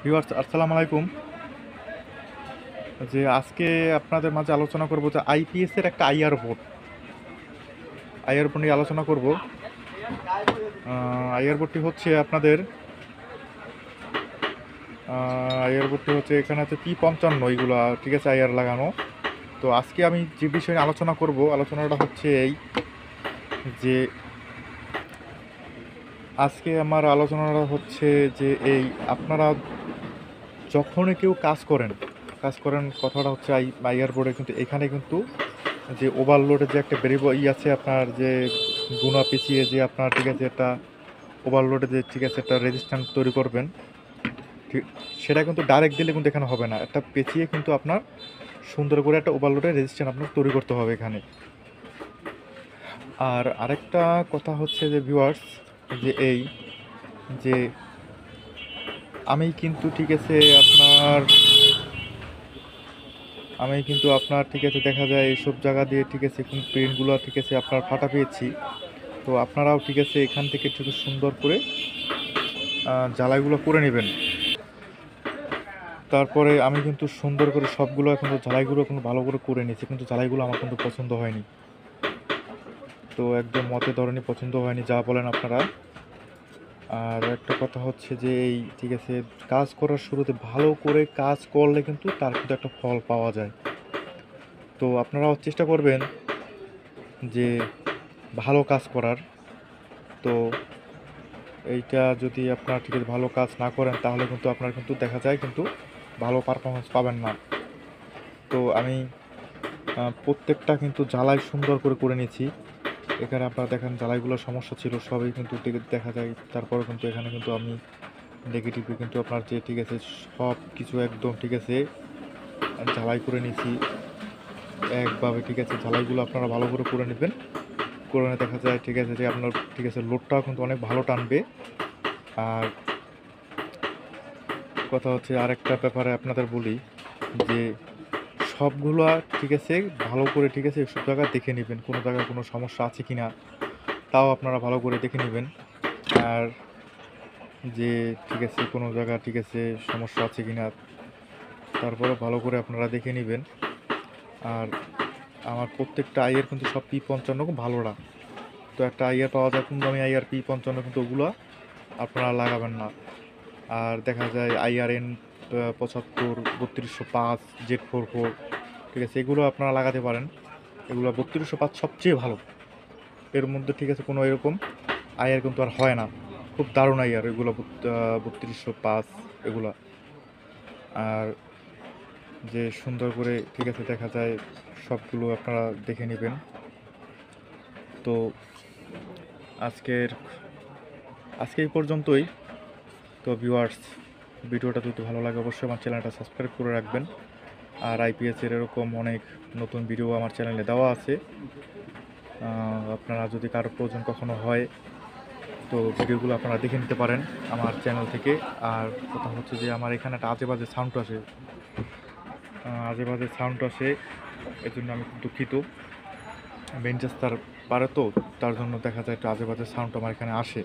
Viewers আসসালামু আলাইকুম। যে আজকে আপনাদের মাঝে আলোচনা করব যে আইপিএস এর একটা আইআর বোর্ড নিয়ে আলোচনা করব। আইআর বোর্ডটি হচ্ছে আপনাদের আইআর বোর্ডটি হচ্ছে এখানে আছে P55 এইগুলো, ঠিক আছে, আইআর লাগানো। তো আজকে আমি যে বিষয়ে নিয়ে আলোচনা করব, আলোচনাটা হচ্ছে এই যে আজকে আমার আলোচনাটা হচ্ছে যে এই আপনারা যখনই কেউ কাজ করেন কথাটা হচ্ছে আইআর বোর্ডে কিন্তু এখানে কিন্তু যে ওভারলোডের যে একটা ভেরিয়েবল আছে আপনার, যে গুণা পিছিয়ে যে আপনার, ঠিক আছে, একটা ওভারলোডে যে, ঠিক আছে, একটা রেজিস্ট্যান্স তৈরি করবেন, ঠিক সেটা কিন্তু ডাইরেক্ট দিলে কিন্তু এখানে হবে না। একটা পেঁচিয়ে কিন্তু আপনার সুন্দর করে একটা ওভারলোডের রেজিস্ট্যান্স আপনার তৈরি করতে হবে এখানে। আর আরেকটা কথা হচ্ছে যে ভিউয়ার্স, যে এই যে আমি কিন্তু, ঠিক আছে, আপনার ঠিক আছে, দেখা যায় এইসব জায়গা দিয়ে, ঠিক আছে, কোন প্রিন্টগুলো, ঠিক আছে, আপনার ফাটা পেয়েছি। তো আপনারাও, ঠিক আছে, এখান থেকে একটু সুন্দর করে ঝালাইগুলো করে নেবেন। তারপরে আমি কিন্তু সুন্দর করে সবগুলো কিন্তু ঝালাইগুলো কিন্তু ভালো করে নিয়েছি, কিন্তু ঝালাইগুলো আমার কিন্তু পছন্দ হয়নি। তো একদম মতে ধরনের পছন্দ হয়নি, যা বলেন আপনারা। আর একটা কথা হচ্ছে যে এই, ঠিক আছে, কাজ করার শুরুতে ভালো করে কাজ করলে কিন্তু তার কিন্তু একটা ফল পাওয়া যায়। তো আপনারাও চেষ্টা করবেন যে ভালো কাজ করার। তো এইটা যদি আপনার, ঠিক আছে, ভালো কাজ না করেন তাহলে কিন্তু আপনার কিন্তু দেখা যায় কিন্তু ভালো পারফরমেন্স পাবেন না। তো আমি প্রত্যেকটা কিন্তু জ্বালাই সুন্দর করে নিয়েছি। এখানে আপনারা দেখেন জ্বালাইগুলোর সমস্যা ছিল, সবই কিন্তু দেখা যায়। তারপরে কিন্তু এখানে কিন্তু আমি নেগেটিভে কিন্তু আপনার যে, ঠিক আছে, সব কিছু একদম, ঠিক আছে, ঝালাই করে নিয়েছি একভাবে। ঠিক আছে, ঝালাইগুলো আপনারা ভালো করে নেবেন। করে দেখা যায়, ঠিক আছে, যে আপনার, ঠিক আছে, লোডটাও কিন্তু অনেক ভালো টানবে। আর কথা হচ্ছে আরেকটা ব্যাপারে আপনাদের বলি যে সবগুলো, ঠিক আছে, ভালো করে, ঠিক আছে, সব জায়গা দেখে নেবেন কোনো জায়গায় কোনো সমস্যা আছে কি না, তাও আপনারা ভালো করে দেখে নেবেন। আর যে, ঠিক আছে, কোনো জায়গা, ঠিক আছে, সমস্যা আছে কি না তারপরে ভালো করে আপনারা দেখে নেবেন। আর আমার প্রত্যেকটা আইয়ের কিন্তু সব P55 খুব ভালো না। তো একটা আইয়ার পাওয়া যায় কম দামি আইয়ার P55, কিন্তু ওগুলো আপনারা লাগাবেন না। আর দেখা যায় IRN 75, 3205, Z44, ঠিক আছে, এগুলো আপনারা লাগাতে পারেন। এগুলো 3205 সবচেয়ে ভালো এর মধ্যে, ঠিক আছে, কোনো এরকম আইয়ার কিন্তু আর হয় না। খুব দারুণ আইয়ার এগুলো 3205 এগুলো। আর যে সুন্দর করে, ঠিক আছে, দেখা যায় সবগুলো আপনারা দেখে নেবেন। তো আজকের আজকে এই পর্যন্তই। তো ভিউয়ার্স, ভিডিওটা যদি ভালো লাগে অবশ্যই আমার চ্যানেলটা সাবস্ক্রাইব করে রাখবেন। আর আইপিএসের এরকম অনেক নতুন ভিডিও আমার চ্যানেলে দেওয়া আছে। আপনারা যদি কারো প্রয়োজন কখনো হয় তো ভিডিওগুলো আপনারা দেখে নিতে পারেন আমার চ্যানেল থেকে। আর কথা হচ্ছে যে আমার এখানে একটা আজে বাজে সাউন্ড আসে, এর জন্য আমি খুব দুঃখিত। ম্যানচেস্টার পারে তো, তার জন্য দেখা যায় একটা আজে বাজে সাউন্ড আমার এখানে আসে।